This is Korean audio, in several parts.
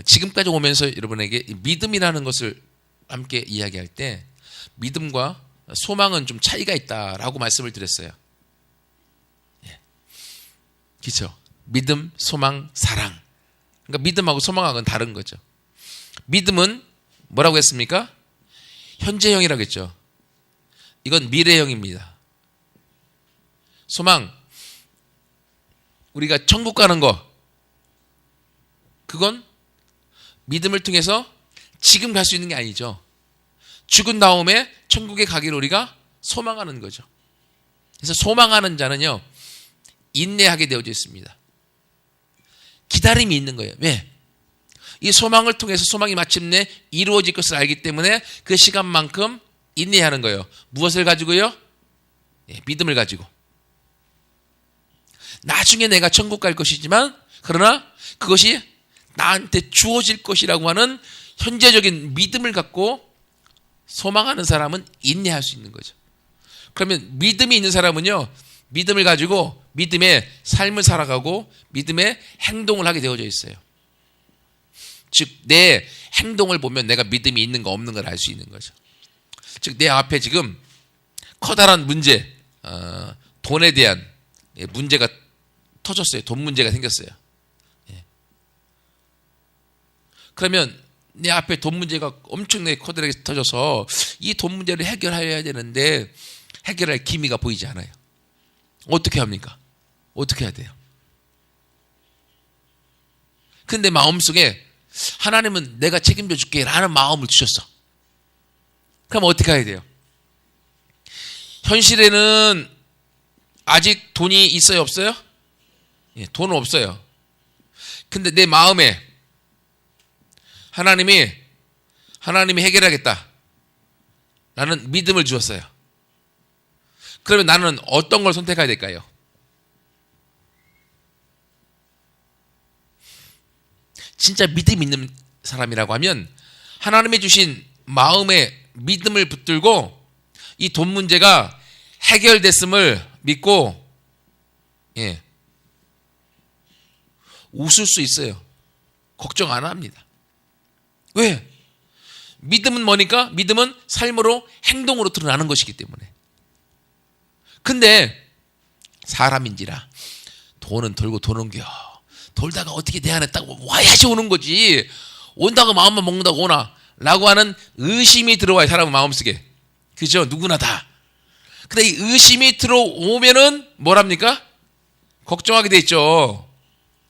지금까지 오면서 여러분에게 믿음이라는 것을 함께 이야기할 때 믿음과 소망은 좀 차이가 있다라고 말씀을 드렸어요. 그렇죠? 믿음, 소망, 사랑. 그러니까 믿음하고 소망하고는 다른 거죠. 믿음은 뭐라고 했습니까? 현재형이라고 했죠. 이건 미래형입니다. 소망, 우리가 천국 가는 거, 그건 믿음을 통해서 지금 갈 수 있는 게 아니죠. 죽은 다음에 천국에 가기를 우리가 소망하는 거죠. 그래서 소망하는 자는요, 인내하게 되어져 있습니다. 기다림이 있는 거예요. 왜? 이 소망을 통해서 소망이 마침내 이루어질 것을 알기 때문에 그 시간만큼 인내하는 거예요. 무엇을 가지고요? 믿음을 가지고. 나중에 내가 천국 갈 것이지만 그러나 그것이 나한테 주어질 것이라고 하는 현재적인 믿음을 갖고 소망하는 사람은 인내할 수 있는 거죠. 그러면 믿음이 있는 사람은요, 믿음을 가지고 믿음의 삶을 살아가고 믿음의 행동을 하게 되어져 있어요. 즉, 내 행동을 보면 내가 믿음이 있는 거 없는 걸 알 수 있는 거죠. 즉, 내 앞에 지금 커다란 문제, 돈에 대한 문제가 터졌어요. 돈 문제가 생겼어요. 그러면 내 앞에 돈 문제가 엄청나게 커다랗게 터져서 이 돈 문제를 해결해야 되는데 해결할 기미가 보이지 않아요. 어떻게 합니까? 어떻게 해야 돼요? 근데 마음속에 하나님은 내가 책임져 줄게 라는 마음을 주셨어. 그럼 어떻게 해야 돼요? 현실에는 아직 돈이 있어요, 없어요? 돈은 없어요. 근데 내 마음에 하나님이 해결하겠다 라는 믿음을 주었어요. 그러면 나는 어떤 걸 선택해야 될까요? 진짜 믿음 있는 사람이라고 하면 하나님이 주신 마음에 믿음을 붙들고 이 돈 문제가 해결됐음을 믿고 웃을 수 있어요. 걱정 안 합니다. 왜? 믿음은 뭐니까? 믿음은 삶으로 행동으로 드러나는 것이기 때문에. 근데 사람인지라 돈은 돌고 도는겨. 돌다가 어떻게 내 안에 딱 와야지 오는 거지. 온다고 마음만 먹는다고 오나? 라고 하는 의심이 들어와요. 사람은 마음속에. 그죠? 누구나 다. 근데 이 의심이 들어오면은 뭐랍니까? 걱정하게 돼 있죠.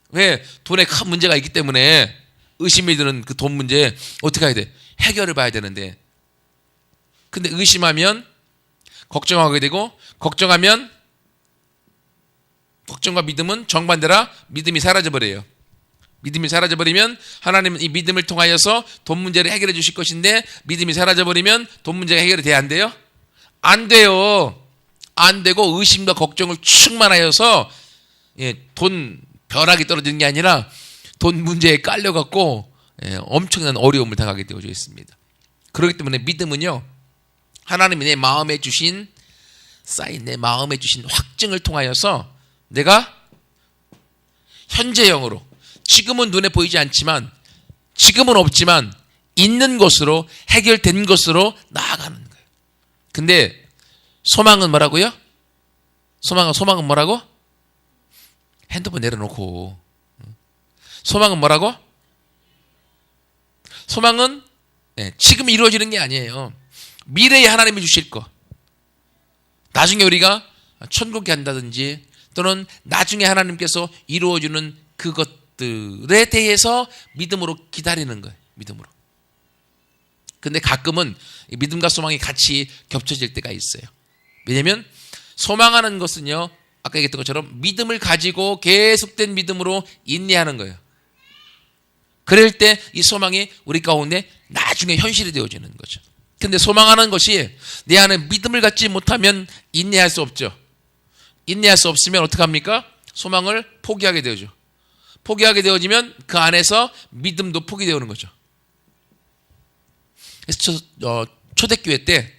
왜? 돈에 큰 문제가 있기 때문에 의심이 드는 그 돈 문제 어떻게 해야 돼? 해결을 봐야 되는데. 근데 의심하면 걱정하게 되고 걱정하면 걱정과 믿음은 정반대라 믿음이 사라져버려요. 믿음이 사라져버리면 하나님은 이 믿음을 통하여서 돈 문제를 해결해 주실 것인데 믿음이 사라져버리면 돈 문제가 해결이 돼야 안 돼요? 안 돼요. 안 되고 의심과 걱정을 충만하여서 돈 벼락이 떨어지는 게 아니라 돈 문제에 깔려갖고 엄청난 어려움을 당하게 되어져 있습니다. 그렇기 때문에 믿음은요, 하나님이 내 마음에 주신 사인, 내 마음에 주신 확증을 통하여서 내가 현재형으로, 지금은 눈에 보이지 않지만, 지금은 없지만 있는 것으로, 해결된 것으로 나아가는 거예요. 근데 소망은 뭐라고요? 소망은 뭐라고? 핸드폰 내려놓고. 소망은 뭐라고? 소망은 지금 이루어지는 게 아니에요. 미래에 하나님이 주실 거. 나중에 우리가 천국에 간다든지 또는 나중에 하나님께서 이루어주는 그것들에 대해서 믿음으로 기다리는 거예요. 믿음으로. 근데 가끔은 믿음과 소망이 같이 겹쳐질 때가 있어요. 왜냐하면 소망하는 것은요, 아까 얘기했던 것처럼 믿음을 가지고 계속된 믿음으로 인내하는 거예요. 그럴 때 이 소망이 우리 가운데 나중에 현실이 되어지는 거죠. 근데 소망하는 것이 내 안에 믿음을 갖지 못하면 인내할 수 없죠. 인내할 수 없으면 어떡합니까? 소망을 포기하게 되어죠. 포기하게 되어지면 그 안에서 믿음도 포기되어오는 거죠. 그래서 초대교회 때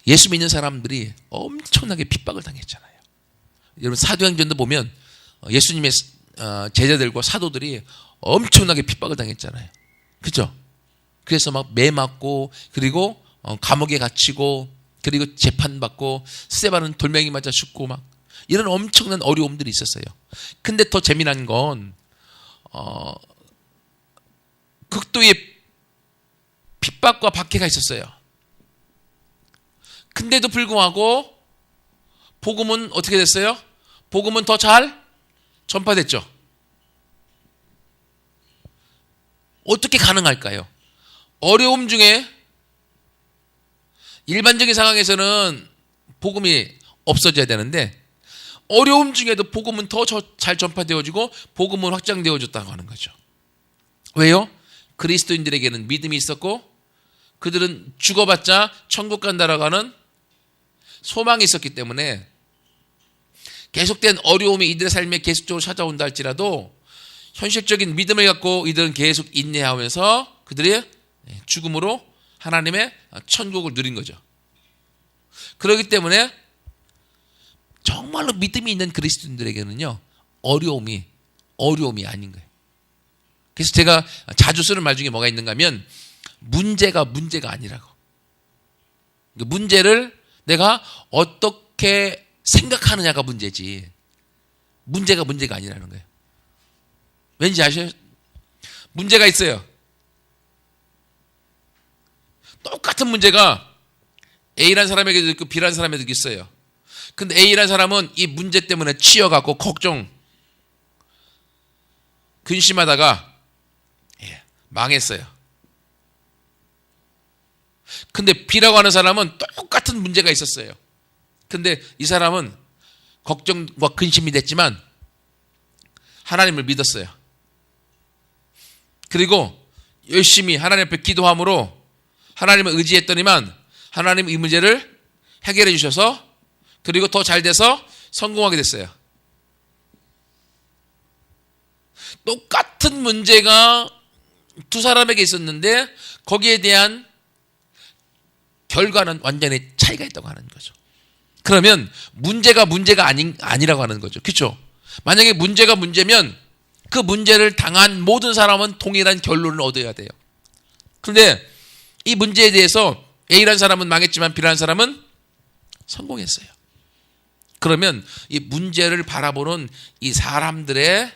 예수 믿는 사람들이 엄청나게 핍박을 당했잖아요. 여러분 사도행전도 보면 예수님의 제자들과 사도들이 엄청나게 핍박을 당했잖아요. 그죠? 그래서 막 매 맞고, 그리고 감옥에 갇히고, 그리고 재판받고, 스데반은 돌멩이 맞아 죽고, 막 이런 엄청난 어려움들이 있었어요. 근데 더 재미난 건 극도의 핍박과 박해가 있었어요. 근데도 불구하고 복음은 어떻게 됐어요? 복음은 더 잘 전파됐죠. 어떻게 가능할까요? 어려움 중에 일반적인 상황에서는 복음이 없어져야 되는데 어려움 중에도 복음은 더 잘 전파되어지고 복음은 확장되어졌다고 하는 거죠. 왜요? 그리스도인들에게는 믿음이 있었고 그들은 죽어봤자 천국 간다라고 하는 소망이 있었기 때문에 계속된 어려움이 이들의 삶에 계속적으로 찾아온다 할지라도 현실적인 믿음을 갖고 이들은 계속 인내하면서 그들의 죽음으로 하나님의 천국을 누린 거죠. 그렇기 때문에 정말로 믿음이 있는 그리스도인들에게는요 어려움이 아닌 거예요. 그래서 제가 자주 쓰는 말 중에 뭐가 있는가 하면 문제가 아니라고. 문제를 내가 어떻게 생각하느냐가 문제지 문제가 아니라는 거예요. 왠지 아셔요? 문제가 있어요. 똑같은 문제가 A라는 사람에게도 있고 B라는 사람에게도 있어요. 근데 A라는 사람은 이 문제 때문에 치여갖고 걱정, 근심하다가 망했어요. 근데 B라고 하는 사람은 똑같은 문제가 있었어요. 근데 이 사람은 걱정과 근심이 됐지만 하나님을 믿었어요. 그리고 열심히 하나님 앞에 기도함으로 하나님을 의지했더니만 하나님 이 문제를 해결해 주셔서 그리고 더 잘 돼서 성공하게 됐어요. 똑같은 문제가 두 사람에게 있었는데 거기에 대한 결과는 완전히 차이가 있다고 하는 거죠. 그러면 문제가 아니라고 하는 거죠. 그렇죠? 만약에 문제가 문제면 그 문제를 당한 모든 사람은 동일한 결론을 얻어야 돼요. 그런데 이 문제에 대해서 A라는 사람은 망했지만 B라는 사람은 성공했어요. 그러면 이 문제를 바라보는 이 사람들의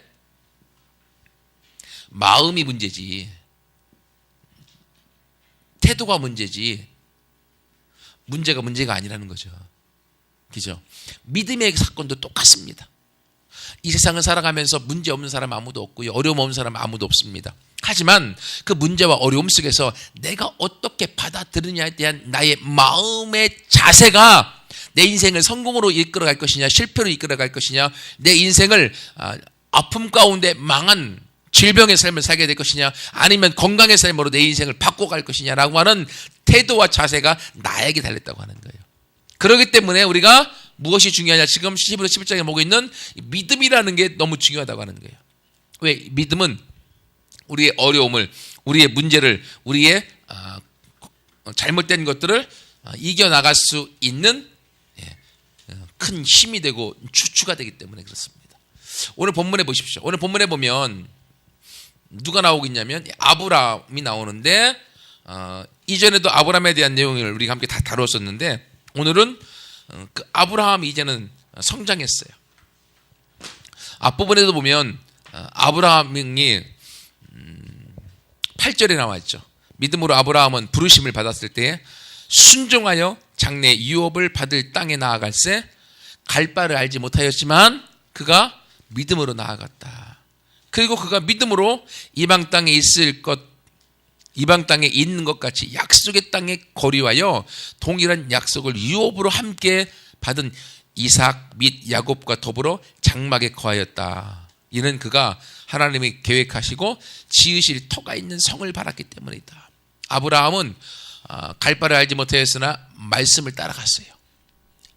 마음이 문제지 태도가 문제지 문제가 아니라는 거죠. 그죠? 믿음의 사건도 똑같습니다. 이 세상을 살아가면서 문제 없는 사람 아무도 없고요. 어려움 없는 사람 아무도 없습니다. 하지만 그 문제와 어려움 속에서 내가 어떻게 받아들이냐에 대한 나의 마음의 자세가 내 인생을 성공으로 이끌어갈 것이냐 실패로 이끌어갈 것이냐 내 인생을 아픔 가운데 망한 질병의 삶을 살게 될 것이냐 아니면 건강의 삶으로 내 인생을 바꿔갈 것이냐라고 하는 태도와 자세가 나에게 달렸다고 하는 거예요. 그렇기 때문에 우리가 무엇이 중요하냐 지금 10부터 11장에 보고 있는 믿음이라는 게 너무 중요하다고 하는 거예요. 왜? 믿음은 우리의 어려움을 우리의 문제를 우리의 잘못된 것들을 이겨나갈 수 있는 큰 힘이 되고 주추가 되기 때문에 그렇습니다. 오늘 본문에 보십시오. 오늘 본문에 보면 누가 나오고 있냐면 아브라함이 나오는데 이전에도 아브라함에 대한 내용을 우리가 함께 다 다루었었는데 오늘은 그 아브라함이 이제는 성장했어요. 앞부분에도 보면 아브라함이 8절에 나와 있죠. 믿음으로 아브라함은 부르심을 받았을 때 순종하여 장래 유업을 받을 땅에 나아갈새 갈 바를 알지 못하였지만 그가 믿음으로 나아갔다. 그리고 그가 믿음으로 이방 땅에 있는 것 같이 약속의 땅에 거류하여 동일한 약속을 유업으로 함께 받은 이삭 및 야곱과 더불어 장막에 거하였다. 이는 그가 하나님이 계획하시고 지으실 터가 있는 성을 바랐기 때문이다. 아브라함은 갈 바를 알지 못하였으나 말씀을 따라갔어요.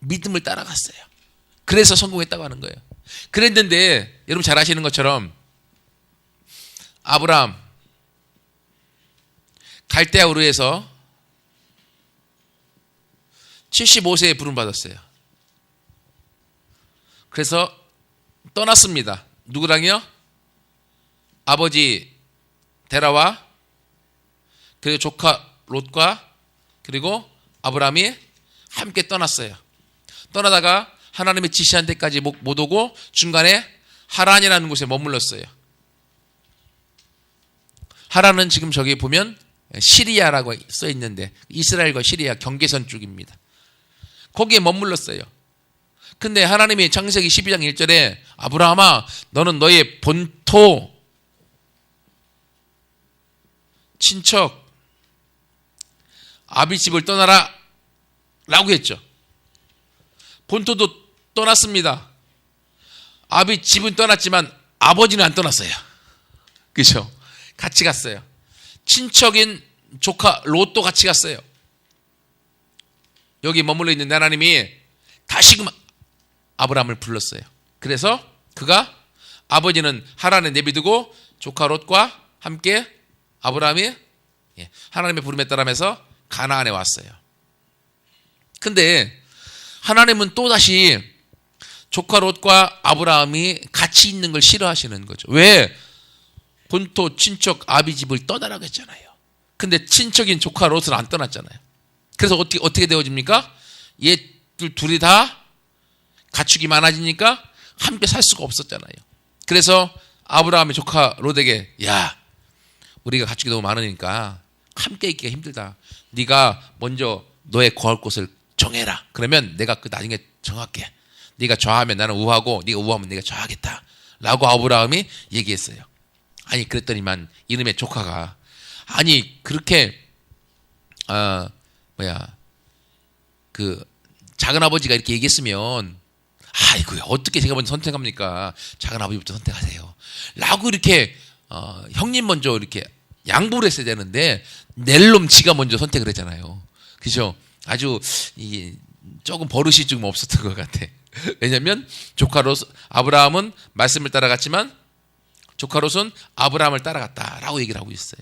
믿음을 따라갔어요. 그래서 성공했다고 하는 거예요. 그랬는데 여러분 잘 아시는 것처럼 아브라함 갈대아 우르에서 75세에 부름받았어요. 그래서 떠났습니다. 누구랑요? 아버지 데라와 그리고 조카 롯과 그리고 아브라함이 함께 떠났어요. 떠나다가 하나님의 지시한 데까지 못 오고 중간에 하란이라는 곳에 머물렀어요. 하란은 지금 저기 보면 시리아라고 써 있는데 이스라엘과 시리아 경계선 쪽입니다. 거기에 머물렀어요. 근데 하나님이 창세기 12장 1절에 아브라함아 너는 너의 본토 친척 아비 집을 떠나라 라고 했죠. 본토도 떠났습니다. 아비 집은 떠났지만 아버지는 안 떠났어요. 그렇죠? 같이 갔어요. 친척인 조카 롯도 같이 갔어요. 여기 머물러 있는 하나님이 다시금 아브라함을 불렀어요. 그래서 그가 아버지는 하란에 내비두고 조카 롯과 함께 아브라함이 하나님의 부름에 따라면서 가나안에 왔어요. 근데 하나님은 또다시 조카 롯과 아브라함이 같이 있는 걸 싫어하시는 거죠. 왜? 본토 친척 아비 집을 떠나라고 했잖아요. 근데 친척인 조카 롯은 안 떠났잖아요. 그래서 어떻게 되어집니까? 얘들 둘이 다 가축이 많아지니까 함께 살 수가 없었잖아요. 그래서 아브라함의 조카 롯에게 야 우리가 가축이 너무 많으니까 함께 있기가 힘들다. 네가 먼저 너의 거할 곳을 정해라. 그러면 내가 그 나중에 정할게. 네가 좌하면 나는 우하고 네가 우하면 내가 좌하겠다. 라고 아브라함이 얘기했어요. 아니 그랬더니만 이놈의 조카가 아니 그렇게 그 작은 아버지가 이렇게 얘기했으면 아이고 어떻게 제가 먼저 선택합니까? 작은 아버지부터 선택하세요. 라고 이렇게 형님 먼저 이렇게 양보를 했어야 되는데 낼 놈 지가 먼저 선택을 했잖아요. 그죠? 아주 조금 버릇이 좀 없었던 것 같아. 왜냐하면 조카 롯 아브라함은 말씀을 따라갔지만 조카 롯은 아브라함을 따라갔다라고 얘기를 하고 있어요.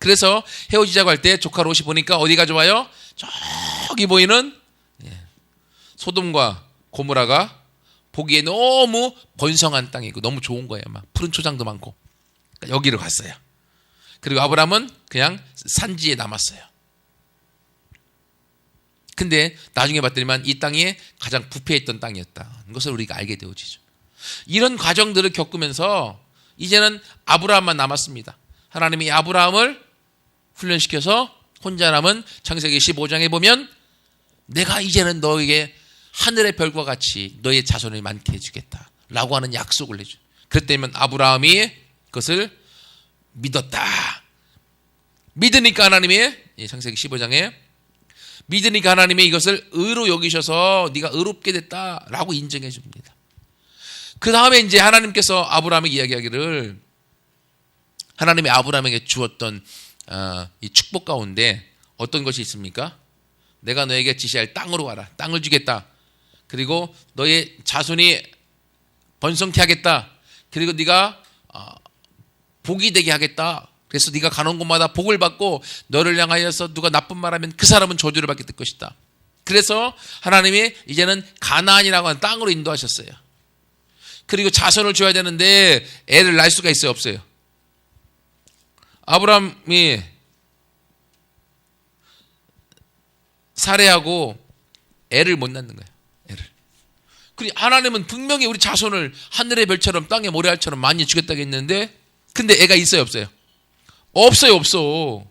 그래서 헤어지자고 할 때 조카 롯이 보니까 어디가 좋아요? 저기 보이는 소돔과 고모라가 보기에 너무 번성한 땅이고 너무 좋은 거예요. 막 푸른 초장도 많고 그러니까 여기로 갔어요. 그리고 아브라함은 그냥 산지에 남았어요. 근데 나중에 봤더니만 이 땅이 가장 부패했던 땅이었다. 것을 우리가 알게 되어지죠. 이런 과정들을 겪으면서 이제는 아브라함만 남았습니다. 하나님이 아브라함을 훈련시켜서 혼자 남은 창세기 15장에 보면 내가 이제는 너에게 하늘의 별과 같이 너의 자손을 많게 해주겠다 라고 하는 약속을 해줘요. 그랬더니 아브라함이 그것을 믿었다. 믿으니까 하나님이 창세기 15장에 믿으니까 하나님이 이것을 의로 여기셔서 네가 의롭게 됐다라고 인정해 줍니다. 그 다음에 이제 하나님께서 아브라함에게 이야기하기를 하나님이 아브라함에게 주었던 이 축복 가운데 어떤 것이 있습니까? 내가 너에게 지시할 땅으로 와라. 땅을 주겠다. 그리고 너의 자손이 번성케 하겠다. 그리고 네가 복이 되게 하겠다. 그래서 네가 가는 곳마다 복을 받고 너를 향하여서 누가 나쁜 말하면 그 사람은 저주를 받게 될 것이다. 그래서 하나님이 이제는 가나안이라고 하는 땅으로 인도하셨어요. 그리고 자손을 줘야 되는데 애를 낳을 수가 있어요? 없어요? 아브라함이 살해하고 애를 못 낳는 거예요. 애를. 그리고 하나님은 분명히 우리 자손을 하늘의 별처럼 땅의 모래알처럼 많이 주겠다고 했는데 근데 애가 있어요? 없어요? 없어요. 없어.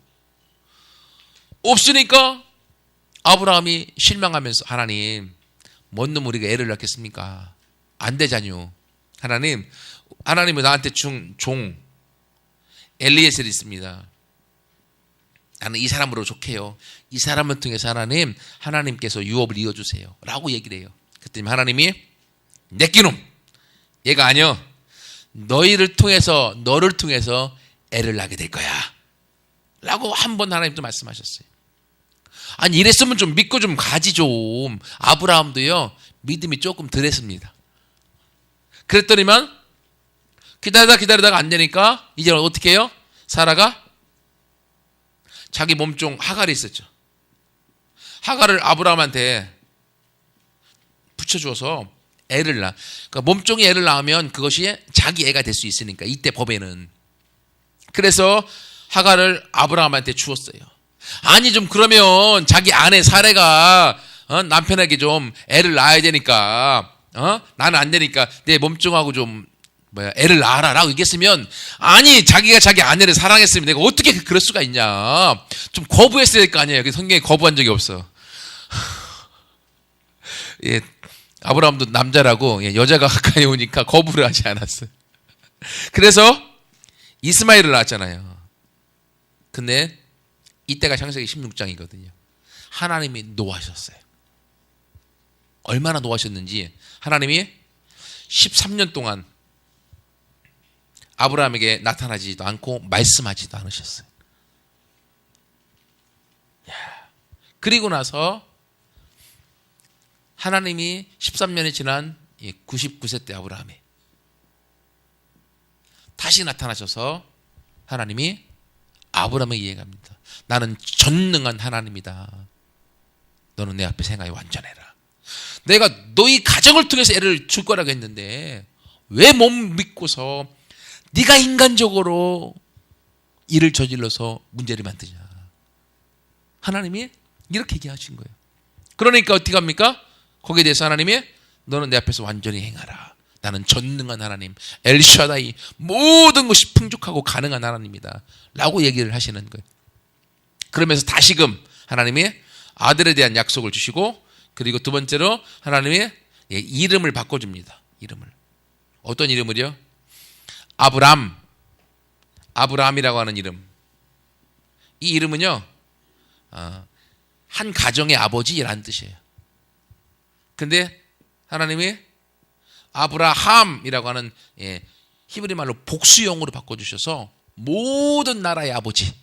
없으니까 아브라함이 실망하면서 하나님 뭔 놈 우리가 애를 낳겠습니까? 안 되잖요. 하나님은 나한테 종 엘리에셀이 있습니다. 나는 이 사람으로 족해요. 이 사람을 통해서 하나님께서 유업을 이어주세요 라고 얘기를 해요. 그랬더니 하나님이 내끼놈 얘가 아니여 너를 통해서 애를 낳게 될 거야 라고 한 번 하나님도 말씀하셨어요. 아니 이랬으면 좀 믿고 좀 가지 좀. 아브라함도요 믿음이 조금 덜했습니다. 그랬더니만 기다리다가 안 되니까 이제 어떻게 해요? 사라가 자기 몸종 하갈이 있었죠. 하갈을 아브라함한테 붙여줘서 애를 낳아. 그러니까 몸종이 애를 낳으면 그것이 자기 애가 될 수 있으니까 이때 법에는. 그래서 하갈을 아브라함한테 주었어요. 아니 좀 그러면 자기 아내 사레가 남편에게 좀 애를 낳아야 되니까 나는 안 되니까 내 몸종하고 좀 애를 낳아라라고 얘기했으면, 아니 자기가 자기 아내를 사랑했으면 내가 어떻게 그럴 수가 있냐, 좀 거부했어야 될 거 아니에요. 성경에 거부한 적이 없어. 예, 아브라함도 남자라고 여자가 가까이 오니까 거부를 하지 않았어요. 그래서 이스마엘을 낳았잖아요. 근데 이때가 창세기 16장이거든요. 하나님이 노하셨어요. 얼마나 노하셨는지 하나님이 13년 동안 아브라함에게 나타나지도 않고 말씀하지도 않으셨어요. 그리고 나서 하나님이 13년이 지난 99세 때 아브라함이 다시 나타나셔서 하나님이 아브라함에게 얘기합니다. 나는 전능한 하나님이다. 너는 내 앞에 생각이 완전해라. 내가 너희 가정을 통해서 애를 줄 거라고 했는데 왜 못 믿고서 네가 인간적으로 일을 저질러서 문제를 만드냐. 하나님이 이렇게 얘기하신 거예요. 그러니까 어떻게 합니까? 거기에 대해서 하나님이 너는 내 앞에서 완전히 행하라. 나는 전능한 하나님, 엘샤다이, 모든 것이 풍족하고 가능한 하나님이다 라고 얘기를 하시는 거예요. 그러면서 다시금 하나님이 아들에 대한 약속을 주시고, 그리고 두 번째로 하나님이 이름을 바꿔줍니다. 이름을. 어떤 이름을요? 아브람이라고 하는 이름. 이 이름은요, 한 가정의 아버지라는 뜻이에요. 근데 하나님이 아브라함이라고 하는 히브리 말로 복수형으로 바꿔주셔서 모든 나라의 아버지,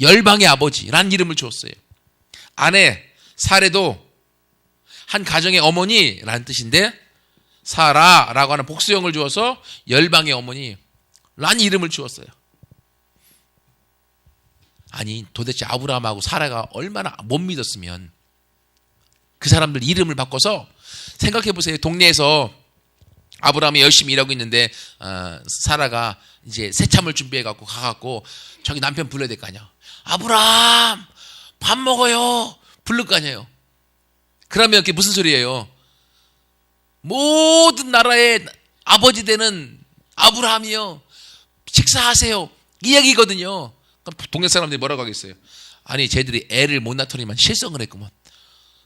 열방의 아버지라는 이름을 주었어요. 아내 사레도 한 가정의 어머니라는 뜻인데 사라라고 하는 복수형을 주어서 열방의 어머니라는 이름을 주었어요. 아니 도대체 아브라함하고 사라가 얼마나 못 믿었으면 그 사람들 이름을 바꿔서, 생각해 보세요. 동네에서 아브라함이 열심히 일하고 있는데 사라가 이제 새참을 준비해 갖고 가갖고 저기 남편 불러야 될 거 아니야. 아브라함 밥 먹어요 부를 거 아니에요. 그러면 그게 무슨 소리예요? 모든 나라의 아버지 되는 아브라함이요 식사하세요 이 얘기거든요. 그럼 동네 사람들이 뭐라고 하겠어요? 아니 쟤들이 애를 못 낳더니만 실성을 했구먼.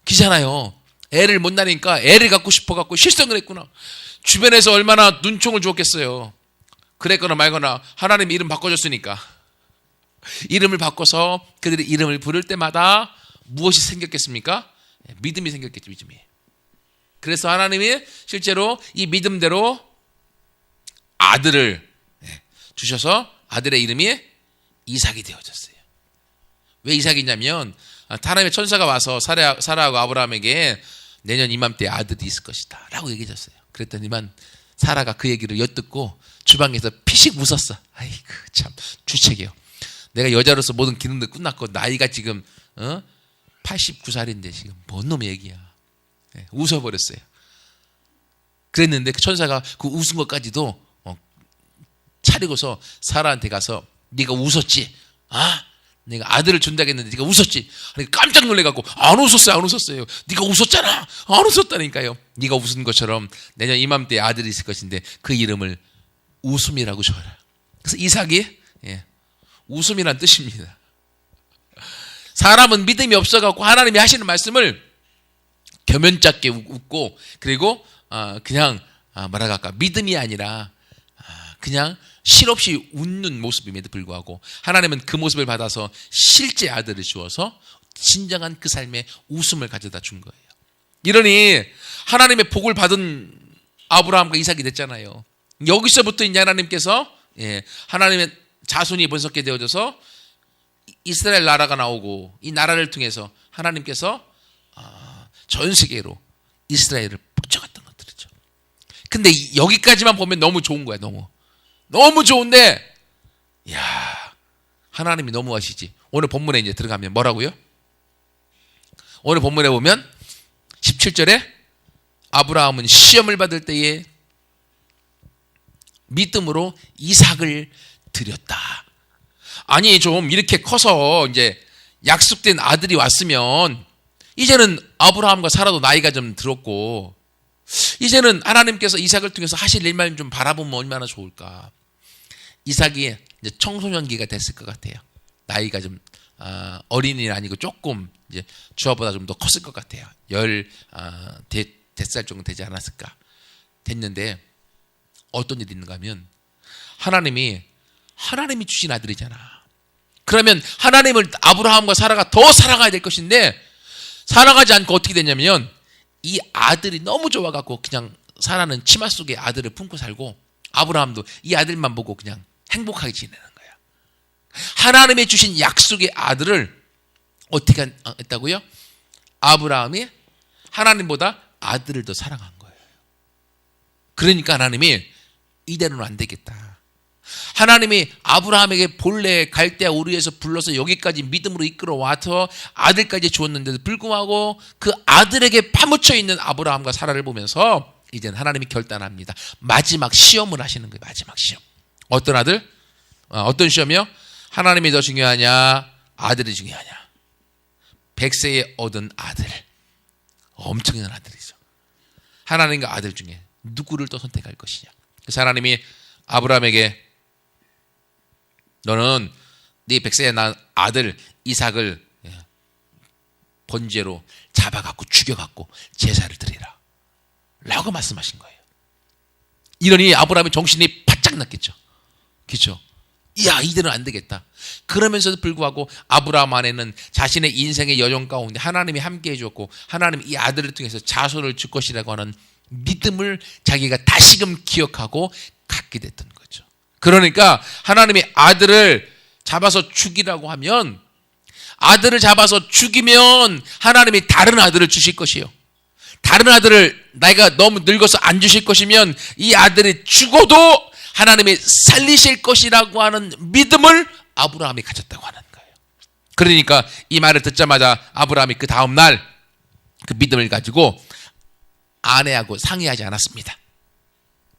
기잖아요. 애를 못 낳으니까 애를 갖고 싶어갖고 실성을 했구나. 주변에서 얼마나 눈총을 주었겠어요. 그랬거나 말거나 하나님 이름 바꿔줬으니까 이름을 바꿔서 그들이 이름을 부를 때마다 무엇이 생겼겠습니까? 믿음이 생겼겠죠. 믿음이. 그래서 하나님이 실제로 이 믿음대로 아들을 주셔서 아들의 이름이 이삭이 되어졌어요. 왜 이삭이냐면 하나님의 천사가 와서 사라하고 아브라함에게 내년 이맘때 아들이 있을 것이다 라고 얘기해줬어요. 그랬더니만 사라가 그 얘기를 엿듣고 주방에서 피식 웃었어. 아이고 참 주책이요. 내가 여자로서 모든 기능도 끝났고 나이가 지금 89살인데 지금 뭔 놈의 얘기야. 웃어버렸어요. 그랬는데 그 천사가 그 웃은 것까지도 차리고서 사라한테 가서 네가 웃었지? 내가 아들을 준다고 했는데 네가 웃었지? 깜짝 놀래갖고 안 웃었어요. 네가 웃었잖아. 안 웃었다니까요. 네가 웃은 것처럼 내년 이맘때에 아들이 있을 것인데 그 이름을 웃음이라고 줘라. 그래서 이삭이 웃음이란 뜻입니다. 사람은 믿음이 없어갖고 하나님이 하시는 말씀을 겸연쩍게 웃고, 그리고 그냥 뭐라고 할까, 믿음이 아니라 그냥 실없이 웃는 모습임에도 불구하고 하나님은 그 모습을 받아서 실제 아들을 주어서 진정한 그 삶에 웃음을 가져다 준 거예요. 이러니 하나님의 복을 받은 아브라함과 이삭이 됐잖아요. 여기서부터 이제 하나님께서 하나님의 자손이 번성케 되어져서 이스라엘 나라가 나오고, 이 나라를 통해서 하나님께서 전 세계로 이스라엘을 뻗쳐갔던 것들이죠. 근데 여기까지만 보면 너무 좋은 거야. 너무 좋은데, 야, 하나님이 너무 하시지. 오늘 본문에 이제 들어가면 뭐라고요? 오늘 본문에 보면 17절에 아브라함은 시험을 받을 때에 믿음으로 이삭을 드렸다 아니 좀 이렇게 커서 이제 약속된 아들이 왔으면 이제는 아브라함과 사라도 나이가 좀 들었고 이제는 하나님께서 이삭을 통해서 하실 일만 좀 바라보면 얼마나 좋을까. 이삭이 이제 청소년기가 됐을 것 같아요. 나이가 좀 어린이는 아니고 조금 이제 주아보다 좀 더 컸을 것 같아요. 10살 정도 되지 않았을까. 됐는데 어떤 일이 있는가 하면 하나님이 주신 아들이잖아. 그러면 하나님을 아브라함과 사라가 더 사랑해야 될 것인데 사랑하지 않고 어떻게 됐냐면 이 아들이 너무 좋아갖고 그냥 사라는 치마 속에 아들을 품고 살고 아브라함도 이 아들만 보고 그냥 행복하게 지내는 거야. 하나님이 주신 약속의 아들을 어떻게 했다고요? 아브라함이 하나님보다 아들을 더 사랑한 거예요. 그러니까 하나님이 이대로는 안 되겠다. 하나님이 아브라함에게 본래 갈대아 우르에서 불러서 여기까지 믿음으로 이끌어와서 아들까지 주었는데도 불구하고 그 아들에게 파묻혀 있는 아브라함과 사라를 보면서 이제는 하나님이 결단합니다. 마지막 시험을 하시는 거예요. 마지막 시험. 어떤 아들? 어떤 시험이요? 하나님이 더 중요하냐? 아들이 중요하냐? 100세에 얻은 아들. 엄청난 아들이죠. 하나님과 아들 중에 누구를 또 선택할 것이냐? 그래서 하나님이 아브라함에게 너는 네 100세에 낳은 아들 이삭을 번제로 잡아갖고 죽여갖고 제사를 드리라 라고 말씀하신 거예요. 이러니 아브라함의 정신이 바짝 났겠죠. 그렇죠? 이야 이대로는 안 되겠다. 그러면서도 불구하고 아브라함 안에는 자신의 인생의 여정 가운데 하나님이 함께해 주었고 하나님이 이 아들을 통해서 자손을 줄 것이라고 하는 믿음을 자기가 다시금 기억하고 갖게 됐던 거죠. 그러니까 하나님이 아들을 잡아서 죽이라고 하면 아들을 잡아서 죽이면 하나님이 다른 아들을 주실 것이요. 다른 아들을 나이가 너무 늙어서 안 주실 것이면 이 아들이 죽어도 하나님이 살리실 것이라고 하는 믿음을 아브라함이 가졌다고 하는 거예요. 그러니까 이 말을 듣자마자 아브라함이 그 다음 날 그 믿음을 가지고 아내하고 상의하지 않았습니다.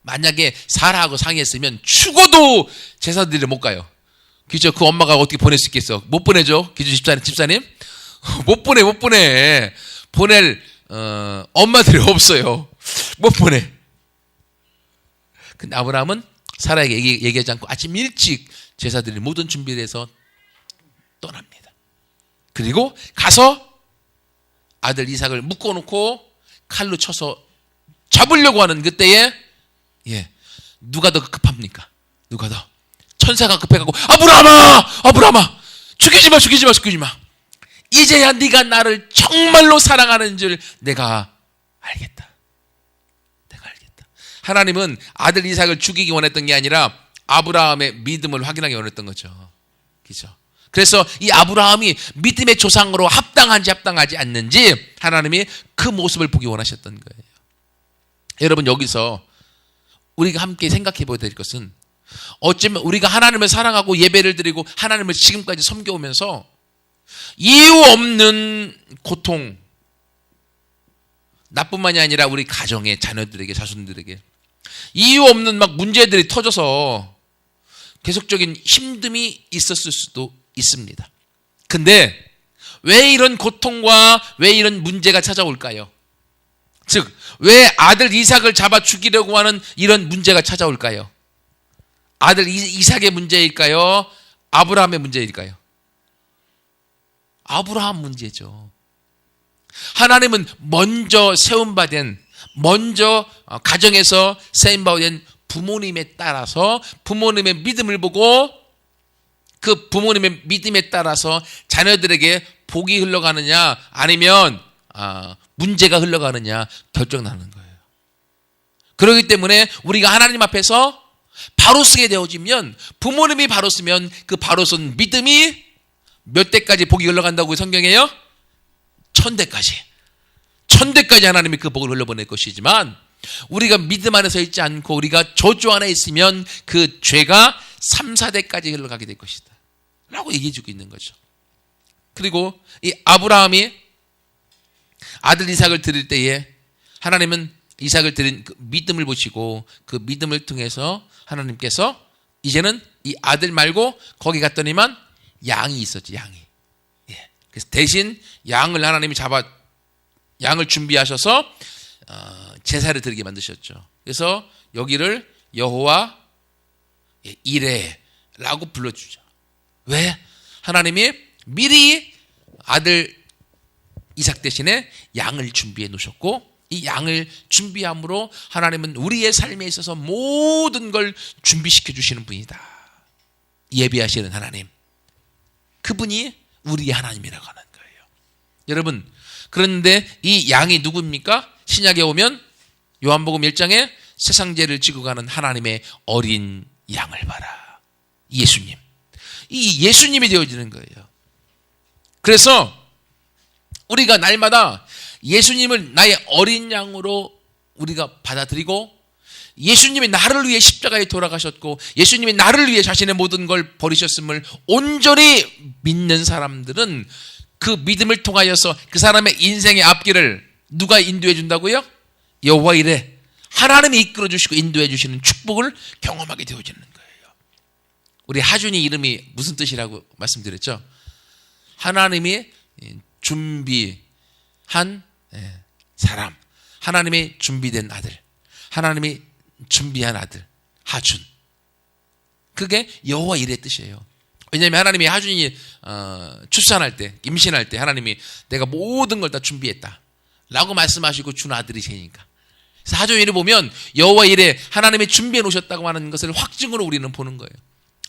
만약에 사라하고 상의했으면 죽어도 제사 드리러 못 가요. 그죠? 그 엄마가 어떻게 보낼 수 있겠어? 못 보내죠? 그죠? 집사님? 못 보내. 보낼 엄마들이 없어요. 못 보내. 근데 아브라함은 사라에게 얘기하지 않고 아침 일찍 제사 드릴 모든 준비를 해서 떠납니다. 그리고 가서 아들 이삭을 묶어놓고 칼로 쳐서 잡으려고 하는 그때에 누가 더 급합니까? 누가 더? 천사가 급해가고 아브라함아 죽이지 마. 이제야 네가 나를 정말로 사랑하는 줄 내가 알겠다. 하나님은 아들 이삭을 죽이기 원했던 게 아니라 아브라함의 믿음을 확인하기 원했던 거죠. 그렇죠? 그래서 이 아브라함이 믿음의 조상으로 합당한지 합당하지 않는지 하나님이 그 모습을 보기 원하셨던 거예요. 여러분 여기서 우리가 함께 생각해 봐야 될 것은 어쩌면 우리가 하나님을 사랑하고 예배를 드리고 하나님을 지금까지 섬겨오면서 이유 없는 고통 나뿐만이 아니라 우리 가정의 자녀들에게 자손들에게 이유 없는 막 문제들이 터져서 계속적인 힘듦이 있었을 수도 있습니다. 근데 왜 이런 고통과 왜 이런 문제가 찾아올까요? 즉, 왜 아들 이삭을 잡아 죽이려고 하는 이런 문제가 찾아올까요? 아들 이삭의 문제일까요? 아브라함의 문제일까요? 아브라함 문제죠. 하나님은 먼저 먼저 가정에서 세임바된 부모님에 따라서 부모님의 믿음을 보고 그 부모님의 믿음에 따라서 자녀들에게 복이 흘러가느냐 아니면 문제가 흘러가느냐 결정나는 거예요. 그렇기 때문에 우리가 하나님 앞에서 바로 쓰게 되어지면 부모님이 바로 쓰면 그 바로 쓴 믿음이 몇 대까지 복이 흘러간다고 성경에요? 1000대까지 하나님이 그 복을 흘려보낼 것이지만 우리가 믿음 안에 서 있지 않고 우리가 저주 안에 있으면 그 죄가 3, 4대까지 흘러가게 될 것이다 라고 얘기해 주고 있는 거죠. 그리고 이 아브라함이 아들 이삭을 드릴 때에 하나님은 이삭을 드린 그 믿음을 보시고 그 믿음을 통해서 하나님께서 이제는 이 아들 말고 거기 갔더니만 양이 있었지, 양이. 예. 그래서 대신 양을 하나님이 양을 준비하셔서 제사를 드리게 만드셨죠. 그래서 여기를 여호와 이레라고 불러주죠. 왜? 하나님이 미리 아들 이삭 대신에 양을 준비해 놓으셨고, 이 양을 준비함으로 하나님은 우리의 삶에 있어서 모든 걸 준비시켜 주시는 분이다. 예비하시는 하나님, 그분이 우리의 하나님이라고 하는 거예요. 여러분, 그런데 이 양이 누굽니까? 신약에 오면 요한복음 1장에 세상 죄를 지고 가는 하나님의 어린 양을 봐라. 예수님. 이 예수님이 되어지는 거예요. 그래서 우리가 날마다 예수님을 나의 어린 양으로 우리가 받아들이고, 예수님이 나를 위해 십자가에 돌아가셨고 예수님이 나를 위해 자신의 모든 걸 버리셨음을 온전히 믿는 사람들은 그 믿음을 통하여서 그 사람의 인생의 앞길을 누가 인도해 준다고요? 여호와 이레, 하나님이 이끌어 주시고 인도해 주시는 축복을 경험하게 되어지는 거예요. 우리 하준이 이름이 무슨 뜻이라고 말씀드렸죠? 하나님이 준비한 사람, 하나님의 준비된 아들, 하나님이 준비한 아들, 하준. 그게 여호와 이레의 뜻이에요. 왜냐하면 하나님이 하준이 출산할 때, 임신할 때 하나님이 내가 모든 걸 다 준비했다 라고 말씀하시고 준 아들이시니까. 그래서 하준이를 보면 여호와 이레, 하나님이 준비해 놓으셨다고 하는 것을 확증으로 우리는 보는 거예요.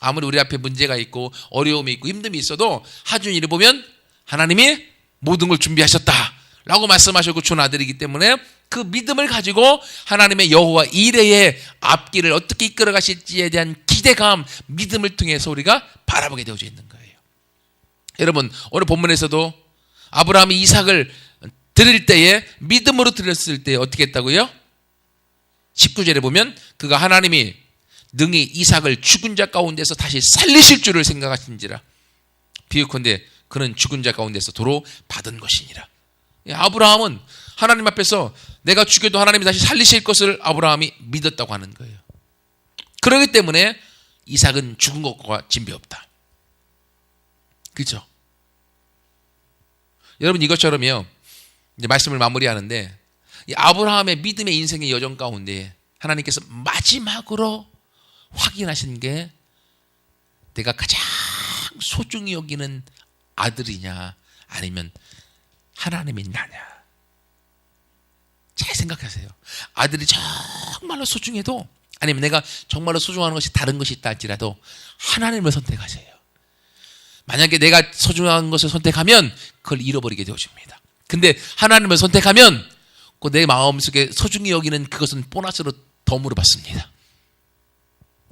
아무리 우리 앞에 문제가 있고 어려움이 있고 힘듦이 있어도 하준이를 보면 하나님이 모든 걸 준비하셨다 라고 말씀하셨고 준 아들이기 때문에 그 믿음을 가지고 하나님의 여호와 이레의 앞길을 어떻게 이끌어 가실지에 대한 기대감, 믿음을 통해서 우리가 바라보게 되어져 있는 거예요. 여러분, 오늘 본문에서도 아브라함이 이삭을 드릴 때에 믿음으로 드렸을 때 어떻게 했다고요? 19절에 보면 그가 하나님이 능히 이삭을 죽은 자 가운데서 다시 살리실 줄을 생각하신지라 비유컨대 그는 죽은 자 가운데서 도로 받은 것이니라. 아브라함은 하나님 앞에서 내가 죽여도 하나님이 다시 살리실 것을 아브라함이 믿었다고 하는 거예요. 그렇기 때문에 이삭은 죽은 것과 진배 없다. 그렇죠? 여러분, 이것처럼요, 이제 말씀을 마무리하는데, 이 아브라함의 믿음의 인생의 여정 가운데 하나님께서 마지막으로 확인하신 게 내가 가장 소중히 여기는 아들이냐 아니면 하나님이 나냐. 잘 생각하세요. 아들이 정말로 소중해도, 아니면 내가 정말로 소중한 것이 다른 것이 있다 할지라도 하나님을 선택하세요. 만약에 내가 소중한 것을 선택하면 그걸 잃어버리게 되어집니다. 근데 하나님을 선택하면 그 내 마음속에 소중히 여기는 그것은 보너스로 덤으로 받습니다.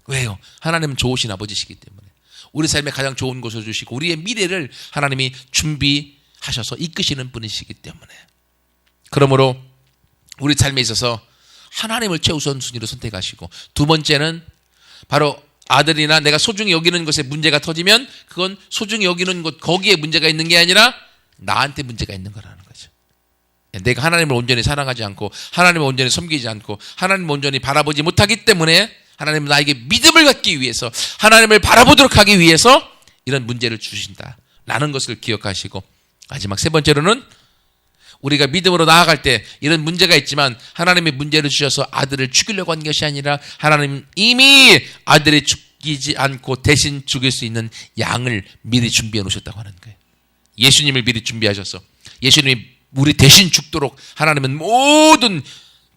왜요? 하나님은 좋으신 아버지시기 때문에 우리 삶에 가장 좋은 것을 주시고 우리의 미래를 하나님이 준비하셔서 이끄시는 분이시기 때문에, 그러므로 우리 삶에 있어서 하나님을 최우선순위로 선택하시고, 두 번째는 바로 아들이나 내가 소중히 여기는 것에 문제가 터지면 그건 소중히 여기는 것 거기에 문제가 있는 게 아니라 나한테 문제가 있는 거라는 거죠. 내가 하나님을 온전히 사랑하지 않고 하나님을 온전히 섬기지 않고 하나님을 온전히 바라보지 못하기 때문에 하나님은 나에게 믿음을 갖기 위해서, 하나님을 바라보도록 하기 위해서 이런 문제를 주신다라는 것을 기억하시고, 마지막 세 번째로는 우리가 믿음으로 나아갈 때 이런 문제가 있지만 하나님의 문제를 주셔서 아들을 죽이려고 한 것이 아니라 하나님 이미 아들이 죽이지 않고 대신 죽일 수 있는 양을 미리 준비해 놓으셨다고 하는 거예요. 예수님을 미리 준비하셔서 예수님이 우리 대신 죽도록 하나님은 모든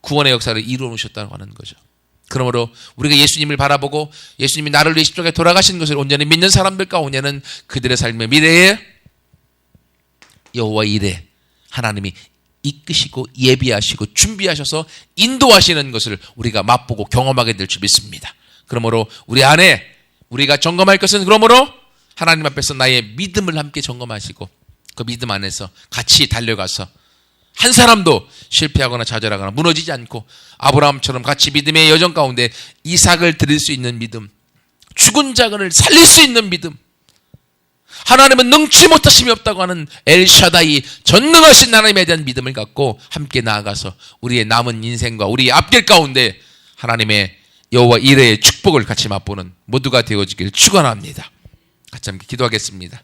구원의 역사를 이루어 놓으셨다고 하는 거죠. 그러므로 우리가 예수님을 바라보고 예수님이 나를 위해 십자가에 돌아가신 것을 온전히 믿는 사람들 가운데는 그들의 삶의 미래에 여호와 이레, 하나님이 이끄시고 예비하시고 준비하셔서 인도하시는 것을 우리가 맛보고 경험하게 될 줄 믿습니다. 그러므로 우리 안에 우리가 점검할 것은, 그러므로 하나님 앞에서 나의 믿음을 함께 점검하시고 그 믿음 안에서 같이 달려가서 한 사람도 실패하거나 좌절하거나 무너지지 않고 아브라함처럼 같이 믿음의 여정 가운데 이삭을 드릴 수 있는 믿음, 죽은 자를 살릴 수 있는 믿음, 하나님은 능치 못하심이 없다고 하는 엘샤다이 전능하신 하나님에 대한 믿음을 갖고 함께 나아가서 우리의 남은 인생과 우리의 앞길 가운데 하나님의 여호와 이레의 축복을 같이 맛보는 모두가 되어지길 축원합니다. 같이 함께 기도하겠습니다.